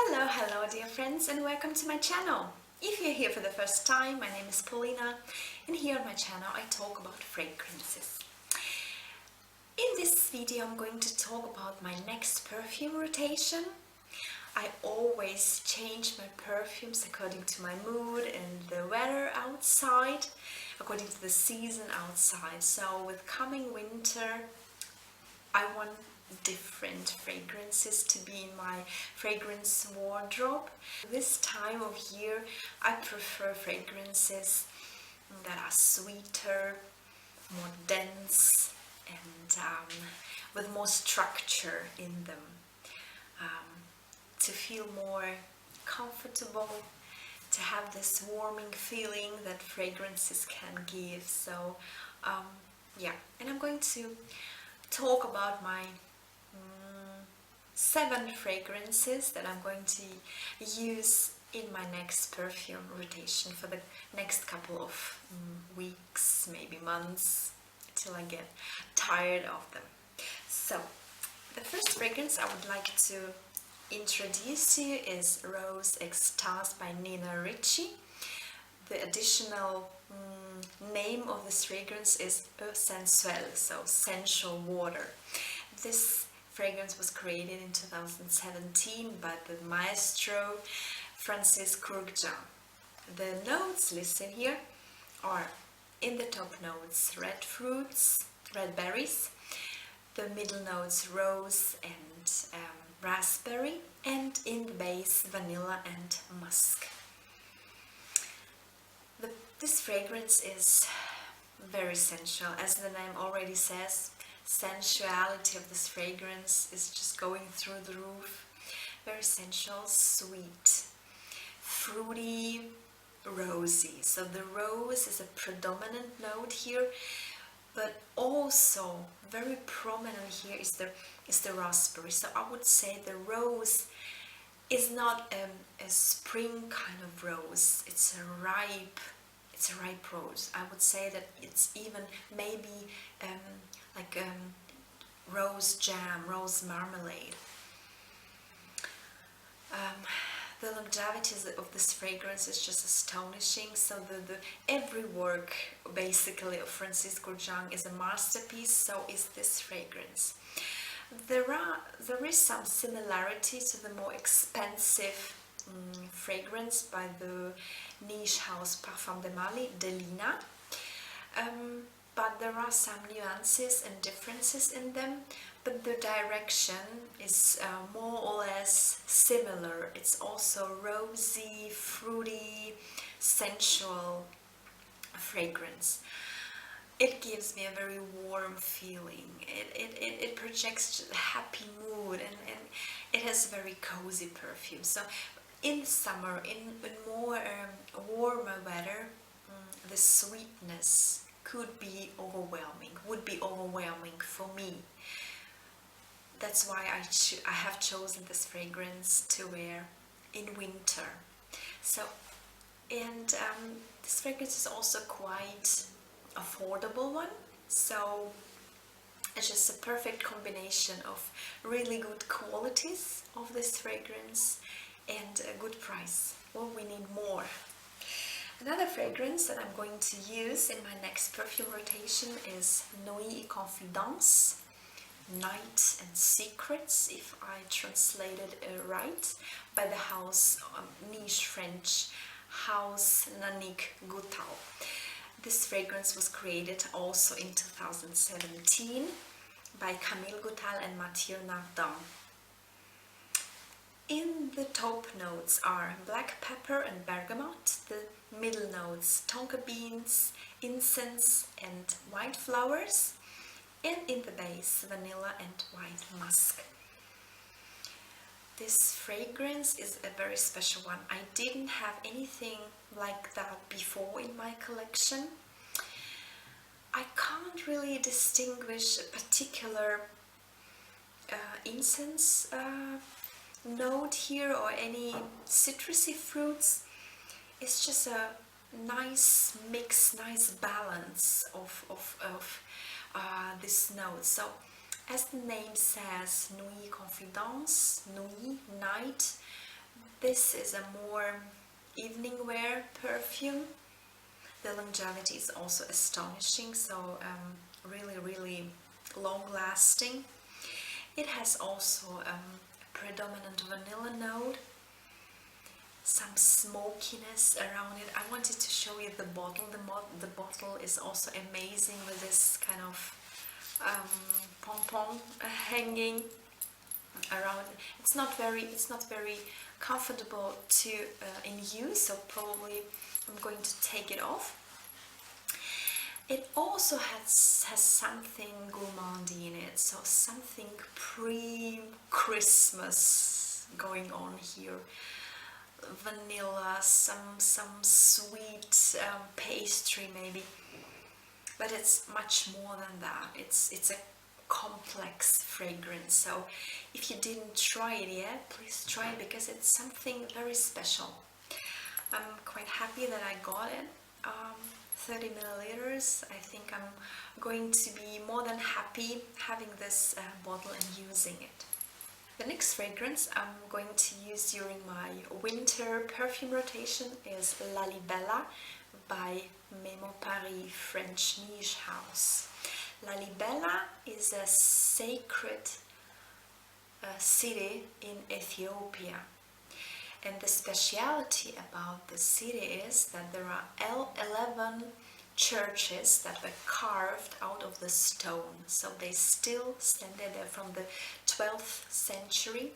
Hello dear friends, and welcome to my channel. If you're here for the first time, my name is Paulina, and here on my channel I talk about fragrances. In this video I'm going to talk about my next perfume rotation. I always change my perfumes according to my mood and the weather outside, according to the season outside. So with coming winter, I want different fragrances to be in my fragrance wardrobe. This time of year I prefer fragrances that are sweeter, more dense, and with more structure in them, to feel more comfortable, to have this warming feeling that fragrances can give. So yeah, and I'm going to talk about my 7 fragrances that I'm going to use in my next perfume rotation for the next couple of weeks, maybe months, till I get tired of them. So the first fragrance I would like to introduce you is Rose Extase by Ricci. The additional name of this fragrance is Sensuelle, so sensual water. This fragrance was created in 2017 by the maestro Francis Kurkdjian. The notes listed here are, in the top notes, red fruits, red berries, the middle notes rose and raspberry, and in the base vanilla and musk. This fragrance is very sensual, as the name already says. Sensuality of this fragrance is just going through the roof. Very sensual, sweet, fruity, rosy. So the rose is a predominant note here, but also very prominent here is the raspberry. So I would say the rose is not a spring kind of rose. It's a ripe rose. I would say that it's even maybe like rose jam, rose marmalade. The longevity of this fragrance is just astonishing. So the every work basically of Francis Kurkdjian is a masterpiece. So is this fragrance. There is some similarity to the more expensive fragrance by the niche house Parfum de Mali, Delina. But there are some nuances and differences in them, but the direction is more or less similar. It's also rosy, fruity, sensual fragrance. It gives me a very warm feeling. It projects a happy mood, and it has very cozy perfume. So in summer, in more warmer weather, the sweetness would be overwhelming for me. That's why I have chosen this fragrance to wear in winter. So, and this fragrance is also quite affordable one. So it's just a perfect combination of really good qualities of this fragrance and a good price. Well, we need more. Another fragrance that I'm going to use in my next perfume rotation is Nuit et Confidence, Night and Secrets, if I translated it right, by the house, niche French house Annick Goutal. This fragrance was created also in 2017 by Camille Goutal and Mathieu Nardin. In the top notes are black pepper and bergamot, the middle notes tonka beans, incense and white flowers, and in the base vanilla and white musk. This fragrance is a very special one. I didn't have anything like that before in my collection. I can't really distinguish a particular incense note here or any citrusy fruits. It's just a nice mix, nice balance of this note. So as the name says, Nuit Confidence, Nuit, night, This is a more evening wear perfume. The longevity is also astonishing, so really long lasting. It has also a predominant vanilla note, some smokiness around it. I wanted to show you the bottle. The bottle is also amazing with this kind of pom-pom hanging around. It's not very comfortable to in use, so probably I'm going to take it off. It also has something gourmandy in it, so something pre-Christmas going on here. Vanilla, some sweet pastry maybe, but it's much more than that. It's a complex fragrance, so if you didn't try it yet, please try it because it's something very special. I'm quite happy that I got it. 30 milliliters. I think I'm going to be more than happy having this bottle and using it. The next fragrance I'm going to use during my winter perfume rotation is Lalibela by MEMO Paris French niche house. Lalibela is a sacred city in Ethiopia. And the speciality about the city is that there are 11 churches that were carved out of the stone. So they still stand there from the 12th century.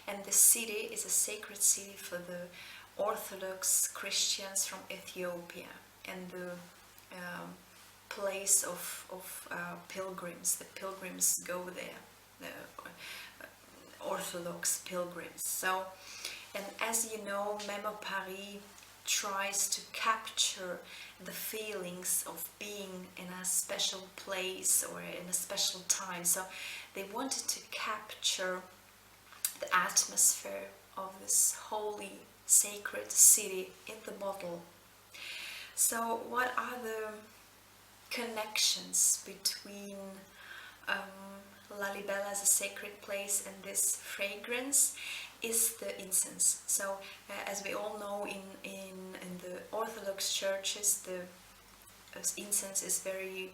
And the city is a sacred city for the Orthodox Christians from Ethiopia. And the place of pilgrims. The pilgrims go there, the Orthodox pilgrims. So, and as you know, MEMO Paris tries to capture the feelings of being in a special place or in a special time. So they wanted to capture the atmosphere of this holy, sacred city in the bottle. So what are the connections between Lalibela as a sacred place and this fragrance? Is the incense. So as we all know, in the Orthodox churches, the incense is very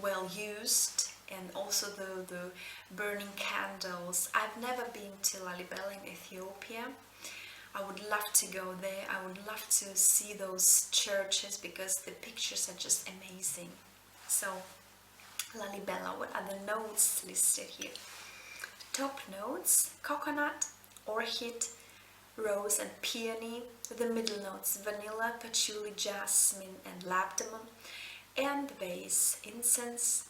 well used, and also the burning candles. I've never been to Lalibela in Ethiopia. I would love to go there. I would love to see those churches because the pictures are just amazing. So Lalibela, what are the notes listed here? Top notes: coconut, orchid, rose and peony. The middle notes: vanilla, patchouli, jasmine and labdanum. And the base: incense,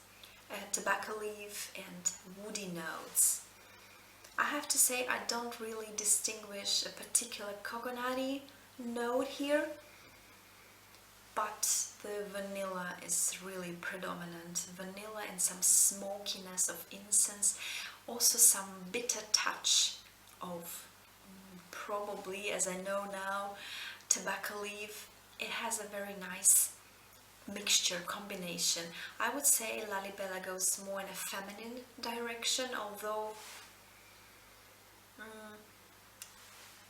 tobacco leaf and woody notes. I have to say I don't really distinguish a particular coconutty note here, but the vanilla is really predominant. Vanilla and some smokiness of incense. Also some bitter touch of probably, as I know now, tobacco leaf. It has a very nice mixture, combination. I would say Lalibela goes more in a feminine direction, although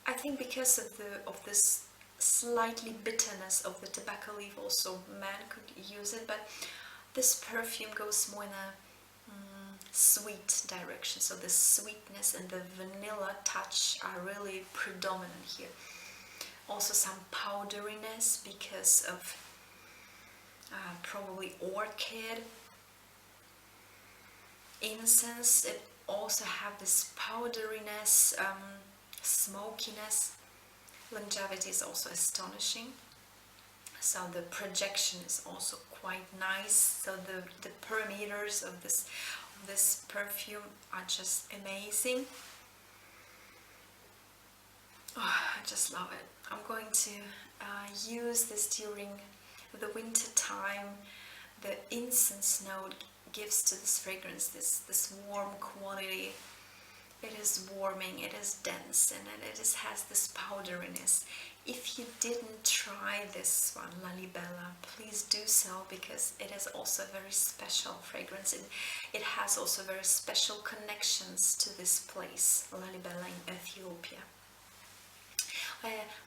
I think because of this slightly bitterness of the tobacco leaf, also men could use it, but this perfume goes more in a sweet direction. So the sweetness and the vanilla touch are really predominant here. Also some powderiness because of probably orchid. Incense, it also have this powderiness, smokiness. Longevity is also astonishing. So the projection is also quite nice. So the parameters of this perfume are just amazing. Oh, I just love it. I'm going to use this during the winter time. The incense note gives to this fragrance this warm quality, It is warming, it is dense, and it has this powderiness. If you didn't try this one, Lalibela, please do so, because it is also a very special fragrance. It has also very special connections to this place, Lalibela in Ethiopia.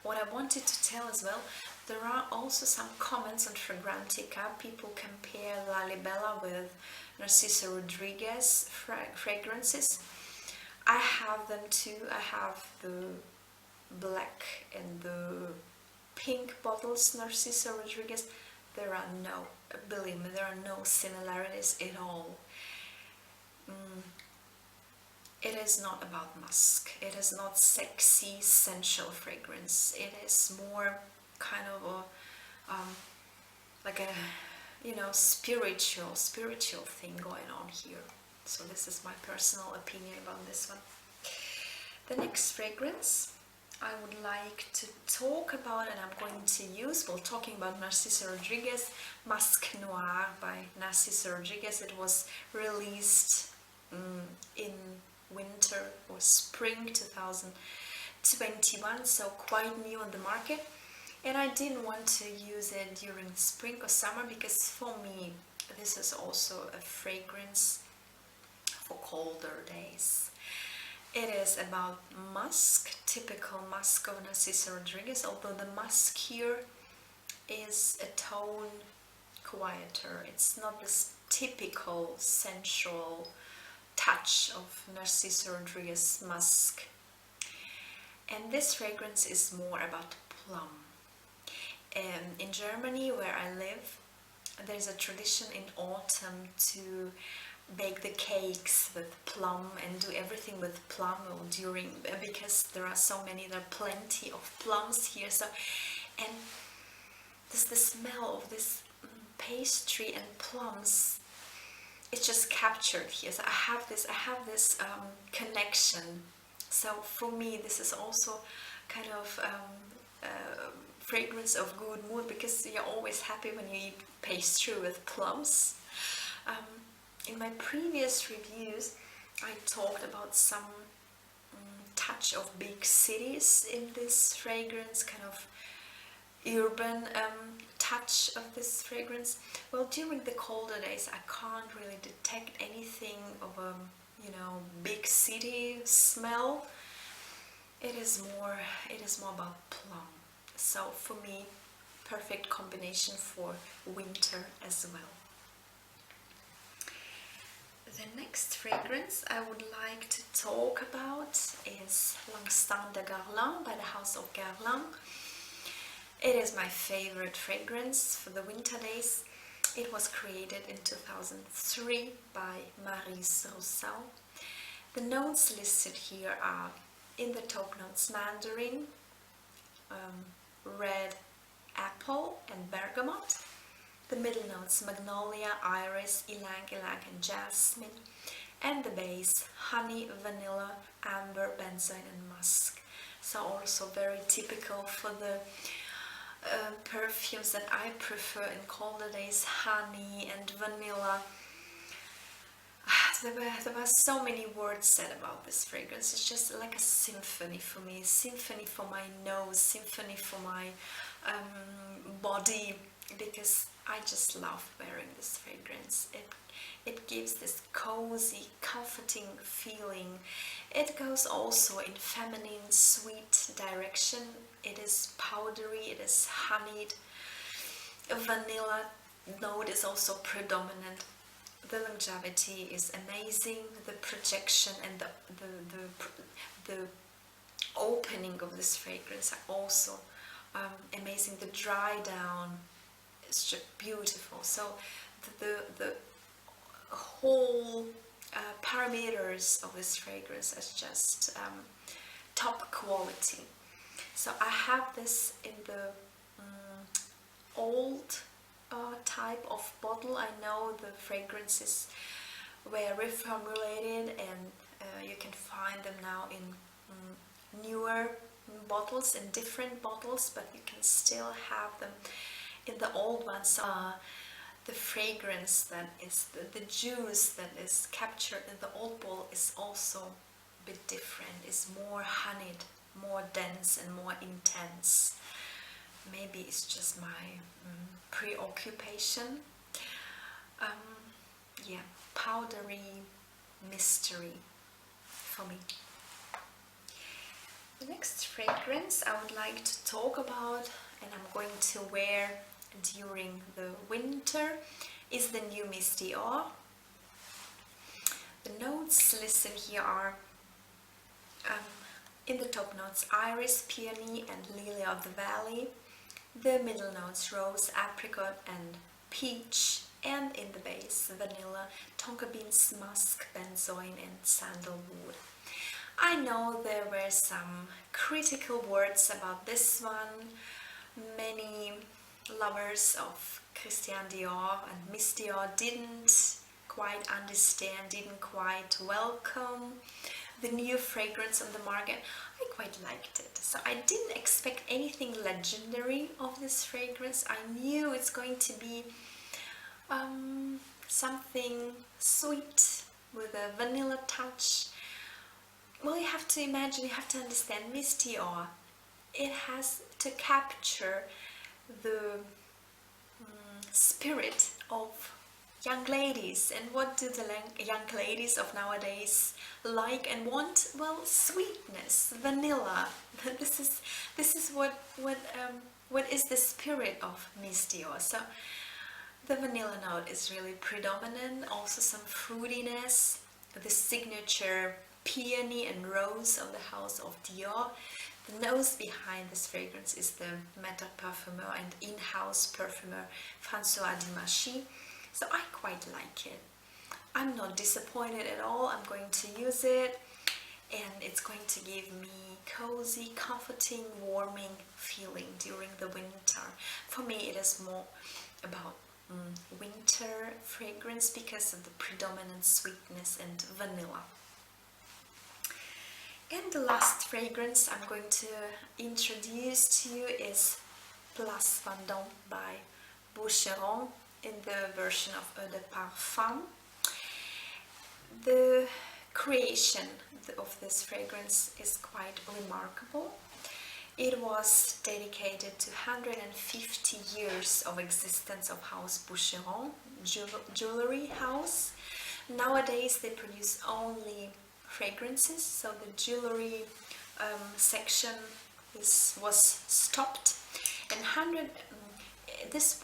What I wanted to tell as well, there are also some comments on Fragrantica. People compare Lalibela with Narciso Rodriguez fragrances. I have them too. I have the black and the pink bottles, Narciso Rodriguez. There are no, believe me, there are no similarities at all. It is not about musk. It is not sexy, sensual fragrance. It is more kind of a, like a, you know, spiritual thing going on here. So this is my personal opinion about this one. The next fragrance I would like to talk about, and I'm going to use, while talking about Narciso Rodriguez, Musc Noir by Narciso Rodriguez. It was released in winter or spring 2021, so quite new on the market. And I didn't want to use it during spring or summer, because for me this is also a fragrance for colder days. It is about musk, typical musk of Narciso Rodriguez, although the musk here is a tone quieter. It's not this typical sensual touch of Narciso Rodriguez musk. And this fragrance is more about plum. In Germany, where I live, there's a tradition in autumn to bake the cakes with plum and do everything with plum during, because there are plenty of plums here. So, and this, the smell of this pastry and plums, it's just captured here. So I have this connection. So for me, this is also kind of fragrance of good mood, because you're always happy when you eat pastry with plums. In my previous reviews, I talked about some touch of big cities in this fragrance, kind of urban touch of this fragrance. Well, during the colder days, I can't really detect anything of a, you know, big city smell. It is more about plum. So for me, perfect combination for winter as well. The next fragrance I would like to talk about is L'Instant de Guerlain by the house of Guerlain. It is my favorite fragrance for the winter days. It was created in 2003 by Maryse Roussel. The notes listed here are, in the top notes, mandarin, red apple and bergamot. The middle notes, magnolia, iris, ylang ylang and jasmine. And the base, honey, vanilla, amber, benzoin and musk. So also very typical for the perfumes that I prefer in colder days, honey and vanilla. There were so many words said about this fragrance. It's just like a symphony for me, symphony for my nose, symphony for my body, because I just love wearing this fragrance. It gives this cozy, comforting feeling. It goes also in feminine, sweet direction. It is powdery, it is honeyed. A vanilla note is also predominant. The longevity is amazing. The projection and the opening of this fragrance are also amazing. The dry down is just beautiful. So the whole parameters of this fragrance is just top quality. So I have this in the old type of bottle. I know the fragrances were reformulated, and you can find them now in newer bottles, in different bottles, but you can still have them in the old ones. So, the fragrance that is the juice that is captured in the old bottle is also bit different. It's more honeyed, more dense and more intense. Maybe it's just my preoccupation. Yeah, powdery mystery for me. The next fragrance I would like to talk about, and I'm going to wear during the winter, is the new Miss Dior. The notes listed here are, in the top notes, iris, peony and lily of the valley. The middle notes, rose, apricot and peach. And in the base, vanilla, tonka beans, musk, benzoin and sandalwood. I know there were some critical words about this one. Many lovers of Christian Dior and Miss Dior didn't quite understand, didn't quite welcome the new fragrance on the market. I quite liked it. So I didn't expect anything legendary of this fragrance. I knew it's going to be something sweet with a vanilla touch. Well, you have to imagine, you have to understand, Miss Dior, it has to capture the spirit of young ladies. And what do the young ladies of nowadays like and want? Well, sweetness, vanilla. This is what is the spirit of Miss Dior. So the vanilla note is really predominant. Also some fruitiness. The signature peony and rose of the house of Dior. The nose behind this fragrance is the maître parfumeur and in-house perfumer François Dimachy. So I quite like it. I'm not disappointed at all. I'm going to use it and it's going to give me cozy, comforting, warming feeling during the winter. For me it is more about winter fragrance because of the predominant sweetness and vanilla. And the last fragrance I'm going to introduce to you is Place Vendôme by Boucheron in the version of Eau de Parfum. The creation of this fragrance is quite remarkable. It was dedicated to 150 years of existence of House Boucheron, jewelry house. Nowadays they produce only fragrances, so the jewelry section was stopped, and this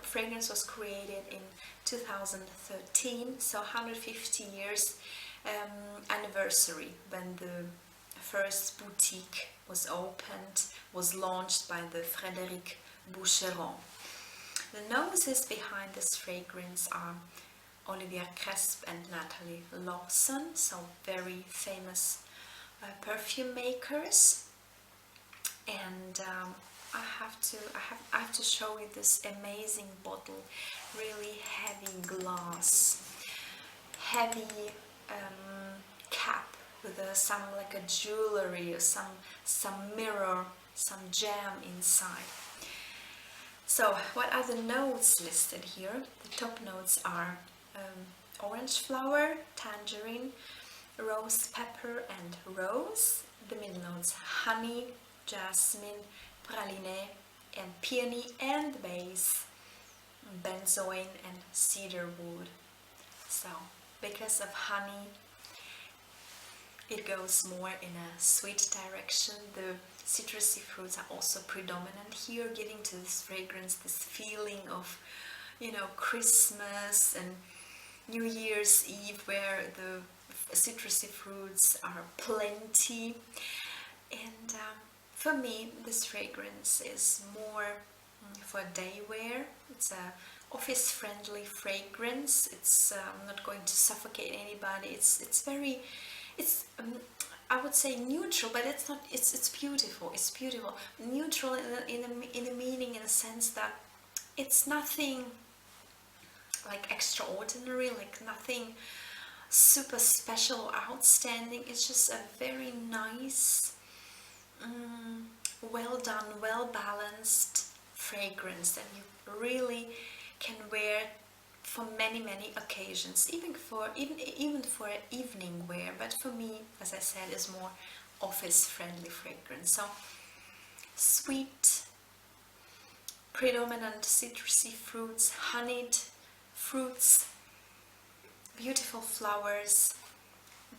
fragrance was created in 2013, so 150 years anniversary when the first boutique was opened, was launched by the Frédéric Boucheron. The noses behind this fragrance are Olivia Cresp and Natalie Lawson, so very famous perfume makers. And I have to show you this amazing bottle, really heavy glass, heavy cap with some like a jewelry or some mirror, some gem inside. So what are the notes listed here? The top notes are orange flower, tangerine, rose pepper and rose. The middle notes honey, jasmine, praline and peony, and the base benzoin and cedar wood. So because of honey, it goes more in a sweet direction. The citrusy fruits are also predominant here, giving to this fragrance this feeling of, you know, Christmas and New Year's Eve, where the citrusy fruits are plenty. And for me, this fragrance is more for day wear. It's a office-friendly fragrance. It's not going to suffocate anybody. It's very, I would say neutral, but it's not. It's beautiful. It's beautiful. Neutral in a meaning, in a sense that it's nothing like extraordinary, like nothing super special or outstanding. It's just a very nice, well done, well balanced fragrance that you really can wear for many occasions, even for evening wear, but for me, as I said, is more office friendly fragrance. So sweet, predominant citrusy fruits, honeyed fruits, beautiful flowers.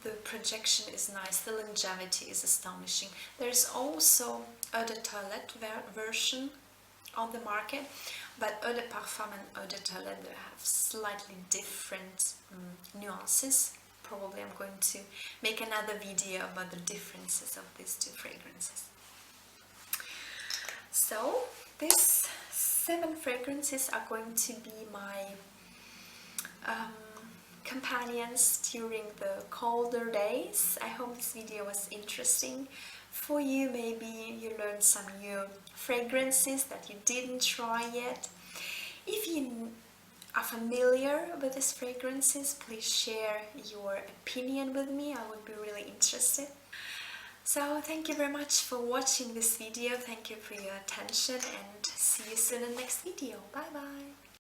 The projection is nice, the longevity is astonishing. There's also a Toilette version on the market, but Eau de Parfum and Eau de Toilette have slightly different nuances. Probably I'm going to make another video about the differences of these two fragrances. So these 7 fragrances are going to be my companions during the colder days. I hope this video was interesting for you. Maybe you learned some new fragrances that you didn't try yet. If you are familiar with these fragrances, please share your opinion with me. I would be really interested. So thank you very much for watching this video. Thank you for your attention, and see you soon in the next video. Bye bye.